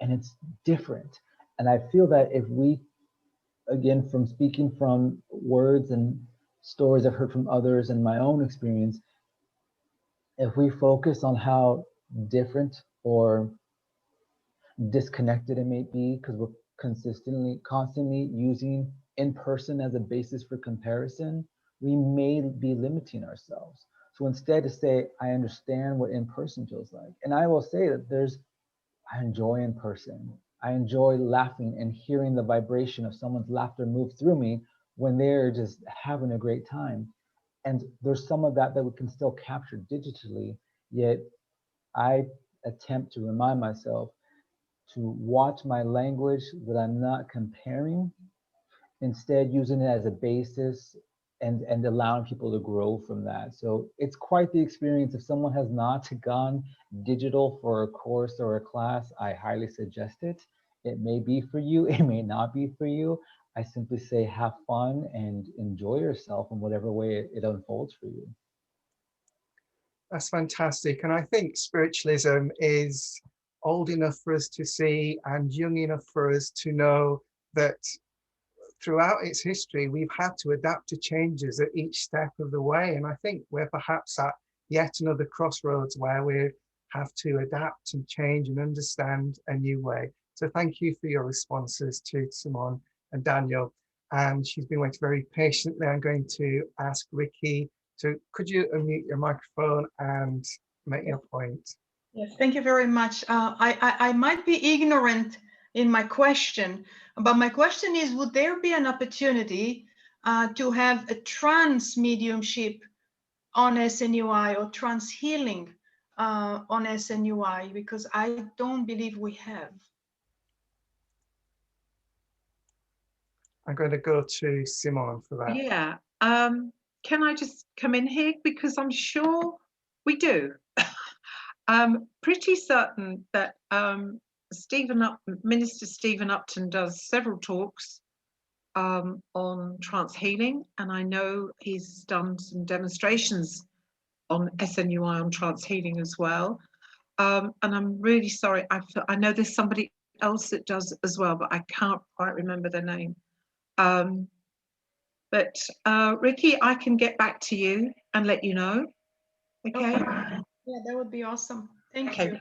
and it's different. And I feel that if we, again, from speaking from words and stories I've heard from others and my own experience, if we focus on how different or disconnected it may be because we're constantly using in person as a basis for comparison, we may be limiting ourselves. So instead to say, I understand what in person feels like. And I will say that I enjoy in person. I enjoy laughing and hearing the vibration of someone's laughter move through me when they're just having a great time. And there's some of that we can still capture digitally, yet I attempt to remind myself to watch my language, that I'm not comparing, instead using it as a basis and allowing people to grow from that. So it's quite the experience. If someone has not gone digital for a course or a class, I highly suggest it. It may be for you, it may not be for you. I simply say have fun and enjoy yourself in whatever way it unfolds for you. That's fantastic. And I think spiritualism is old enough for us to see and young enough for us to know that throughout its history, we've had to adapt to changes at each step of the way. And I think we're perhaps at yet another crossroads where we have to adapt and change and understand a new way. So thank you for your responses to Simone and Daniel. And she's been waiting very patiently. I'm going to ask Ricky to, could you unmute your microphone and make your point? Yes, thank you very much. I might be ignorant in my question, but my question is, would there be an opportunity to have a trance mediumship on SNUI or trance healing on SNUI? Because I don't believe we have. I'm going to go to Simone for that. Yeah. Can I just come in here? Because I'm sure we do. Pretty certain that Minister Stephen Upton does several talks on trance healing, and I know he's done some demonstrations on SNUI on trance healing as well. And I'm really sorry, I know there's somebody else that does as well, but I can't quite remember their name. But Ricky, I can get back to you and let you know. Okay. Yeah, that would be awesome. Thank you.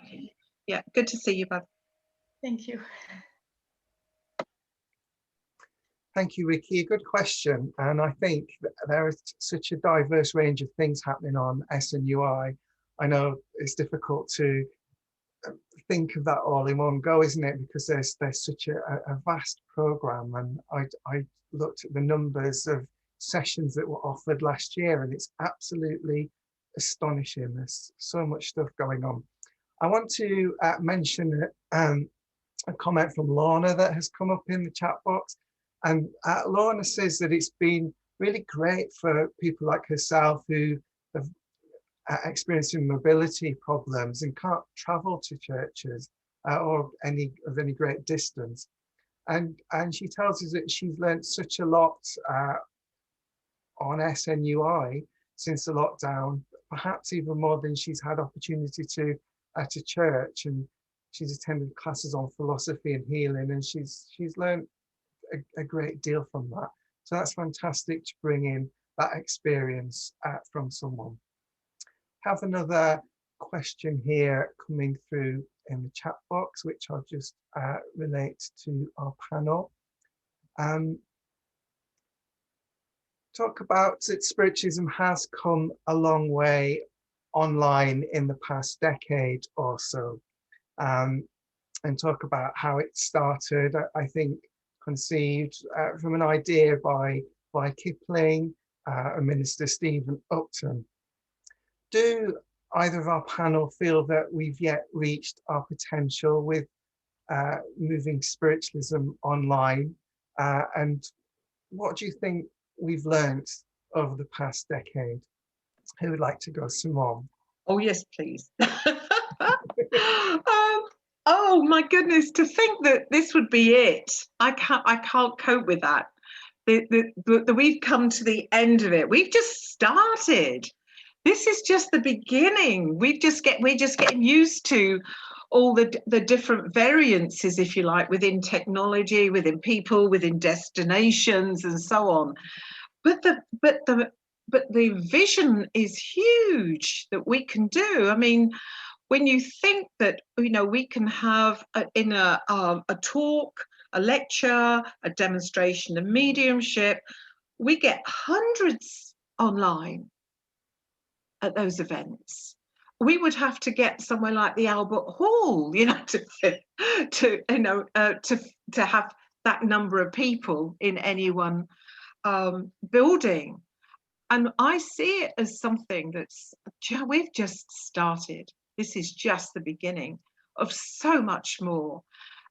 Yeah, good to see you, bud. Thank you. Thank you, Ricky. A good question. And I think there is such a diverse range of things happening on SNUI. I know it's difficult to think of that all in one go, isn't it? Because there's such a vast program. And I looked at the numbers of sessions that were offered last year, and it's absolutely astonishing. There's so much stuff going on. I want to mention a comment from Lorna that has come up in the chat box. And Lorna says that it's been really great for people like herself who have experiencing mobility problems and can't travel to churches or any great distance. And she tells us that she's learned such a lot on SNUI since the lockdown, perhaps even more than she's had opportunity to at a church. And she's attended classes on philosophy and healing, and she's learned a great deal from that. So that's fantastic to bring in that experience from someone. Have another question here coming through in the chat box, which I'll just relate to our panel. Talk about that spiritualism has come a long way online in the past decade or so, and talk about how it started, I think conceived from an idea by Kipling and Minister Stephen Upton. Do either of our panel feel that we've yet reached our potential with moving spiritualism online? And what do you think we've learned over the past decade? Who would like to go? Simone? Oh, yes, please. Oh my goodness, to think that this would be it. I can't cope with that. We've come to the end of it. We've just started. This is just the beginning. We're just getting used to all the different variances, if you like, within technology, within people, within destinations, and so on. But the vision is huge that we can do. I mean, when you think that, you know, we can have a talk, a lecture, a demonstration of mediumship, we get hundreds online at those events. We would have to get somewhere like the Albert Hall, you know, to have that number of people in any one building. And I see it as something that's, we've just started. This is just the beginning of so much more.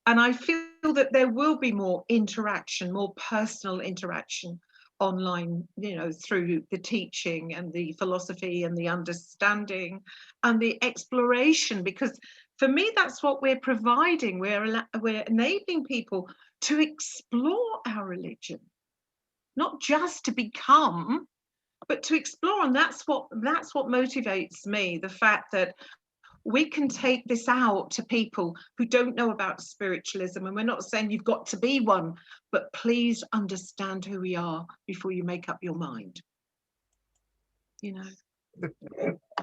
And I feel that there will be more interaction, more personal interaction online, you know, through the teaching and the philosophy and the understanding and the exploration, because for me, that's what we're providing. We're enabling people to explore our religion, not just to become but to explore, and that's what motivates me, the fact that we can take this out to people who don't know about spiritualism. And we're not saying you've got to be one, but please understand who we are before you make up your mind. You know,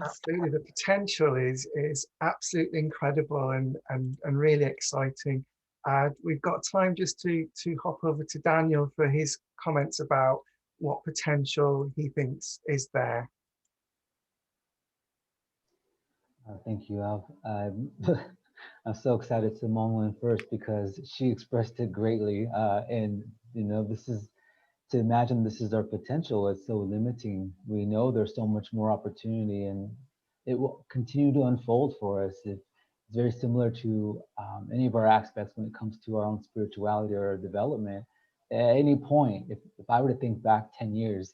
absolutely, the potential is absolutely incredible and really exciting. We've got time just to hop over to Daniel for his comments about what potential he thinks is there. Thank you, Al. I'm so excited Simone went first because she expressed it greatly. And, you know, to imagine this is our potential, it's so limiting. We know there's so much more opportunity and it will continue to unfold for us. It's very similar to any of our aspects when it comes to our own spirituality or development. At any point, if I were to think back 10 years,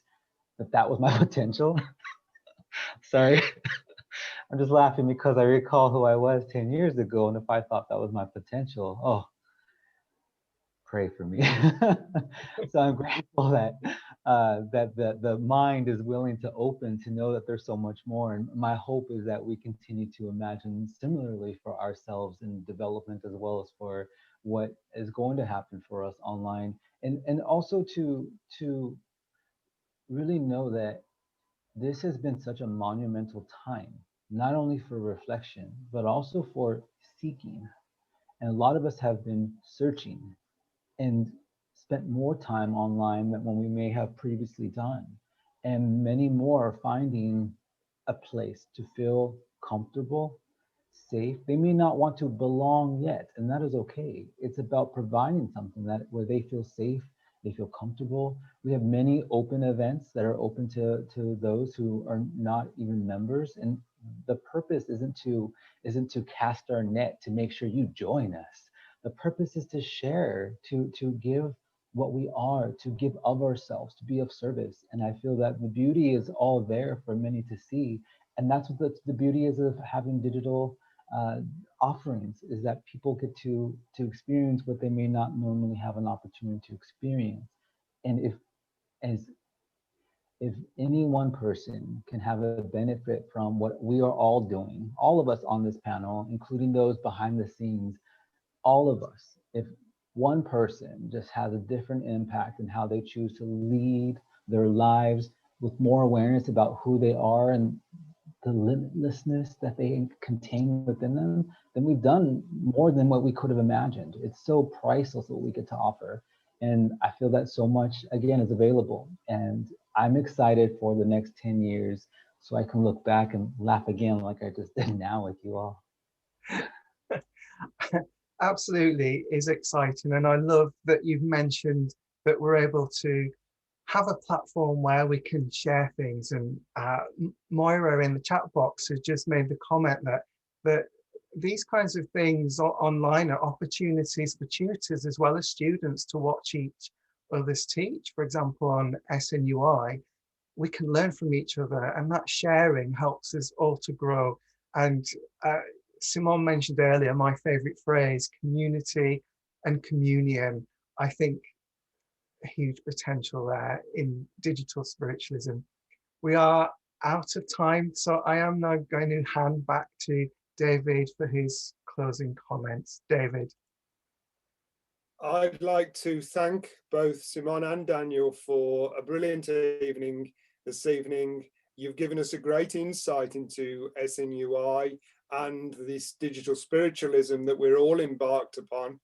that was my potential. Sorry. I'm just laughing because I recall who I was 10 years ago, and if I thought that was my potential, oh, pray for me. So I'm grateful that the mind is willing to open to know that there's so much more. And my hope is that we continue to imagine similarly for ourselves in development as well as for what is going to happen for us online, and also to really know that this has been such a monumental time, not only for reflection, but also for seeking. And a lot of us have been searching and spent more time online than when we may have previously done. And many more are finding a place to feel comfortable, safe. They may not want to belong yet, and that is okay. It's about providing something that where they feel safe, they feel comfortable. We have many open events that are open to those who are not even members. And the purpose isn't to cast our net to make sure you join us. The purpose is to share, to give what we are, to give of ourselves, to be of service. And I feel that the beauty is all there for many to see. And that's what the beauty is of having digital offerings, is that people get to experience what they may not normally have an opportunity to experience. And if any one person can have a benefit from what we are all doing, all of us on this panel, including those behind the scenes, all of us, if one person just has a different impact in how they choose to lead their lives with more awareness about who they are and the limitlessness that they contain within them, then we've done more than what we could have imagined. It's so priceless what we get to offer. And I feel that so much, again, is available. And I'm excited for the next 10 years so I can look back and laugh again like I just did now with you all. Absolutely is exciting. And I love that you've mentioned that we're able to have a platform where we can share things. And Moira in the chat box has just made the comment that these kinds of things online are opportunities for tutors as well as students to watch each other's teach. For example, on SNUI, we can learn from each other, and that sharing helps us all to grow. And Simone mentioned earlier my favorite phrase, community and communion. I think a huge potential there in digital spiritualism. We are out of time, so I am now going to hand back to David for his closing comments. David. I'd like to thank both Simone and Daniel for a brilliant evening this evening. You've given us a great insight into SNUI and this digital spiritualism that we're all embarked upon.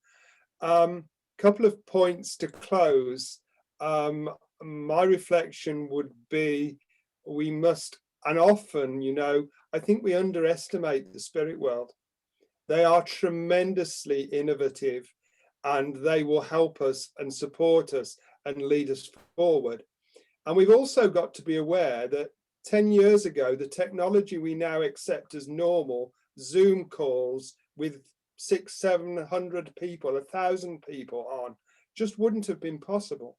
Couple of points to close. My reflection would be, we must, and often, you know, I think we underestimate the spirit world. They are tremendously innovative, and they will help us and support us and lead us forward. And we've also got to be aware that 10 years ago, the technology we now accept as normal, Zoom calls with 600-700 people, 1,000 people on, just wouldn't have been possible.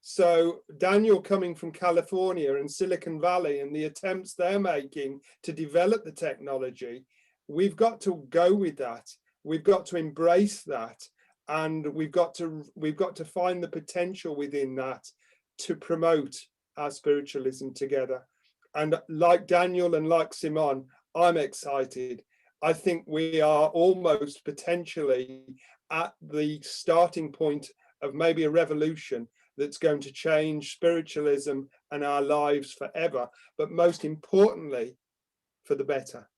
So Daniel coming from California and Silicon Valley and the attempts they're making to develop the technology, we've got to go with that. We've got to embrace that. And we've got to find the potential within that to promote our spiritualism together. And like Daniel and like Simone, I'm excited. I think we are almost potentially at the starting point of maybe a revolution that's going to change spiritualism and our lives forever, but most importantly, for the better.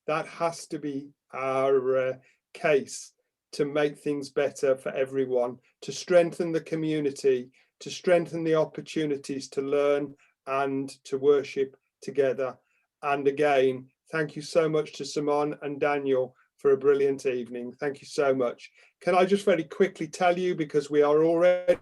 That has to be our case, to make things better for everyone, to strengthen the community, to strengthen the opportunities to learn and to worship together. And again, thank you so much to Simone and Daniel for a brilliant evening. Thank you so much. Can I just very quickly tell you, because we are already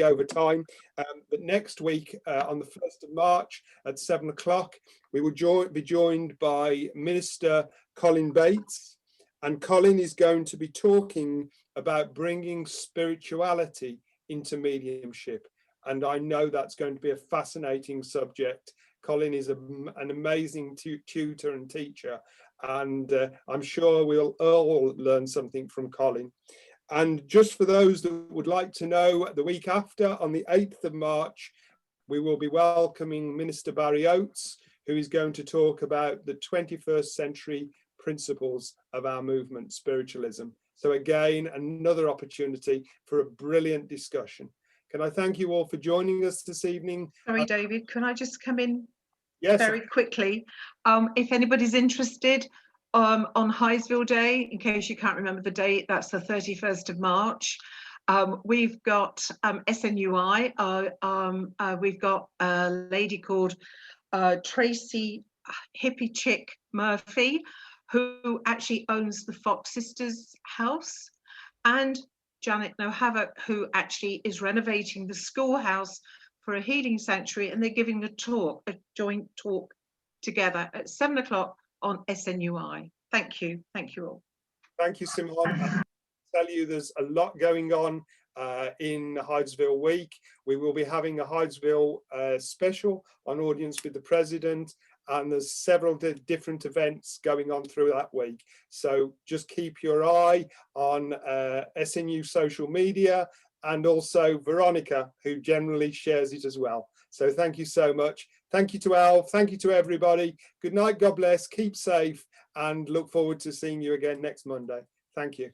over time, that next week on the 1st of March at 7 o'clock, we will be joined by Minister Colin Bates, and Colin is going to be talking about bringing spirituality into mediumship. And I know that's going to be a fascinating subject. Colin is an amazing tutor and teacher, and I'm sure we'll all learn something from Colin. And just for those that would like to know, the week after, on the 8th of March, we will be welcoming Minister Barry Oates, who is going to talk about the 21st century principles of our movement, spiritualism. So again, another opportunity for a brilliant discussion. Can I thank you all for joining us this evening? Sorry, David, can I just come in Yes, very quickly? If anybody's interested, on Highsville Day, in case you can't remember the date, that's the 31st of March. We've got SNUI, we've got a lady called Tracy Hippie Chick Murphy, who actually owns the Fox Sisters house, and Janet No Havoc, who actually is renovating the schoolhouse for a healing sanctuary, and they're giving a joint talk together at 7 o'clock on SNUI. Thank you all. Thank you, Simone. I tell you, there's a lot going on in Hydesville Week. We will be having a Hydesville special on Audience with the President, and there's several different events going on through that week. So just keep your eye on SNU social media, and also Veronica, who generally shares it as well. So thank you so much. Thank you to Al. Thank you to everybody. Good night. God bless. Keep safe, and look forward to seeing you again next Monday. Thank you.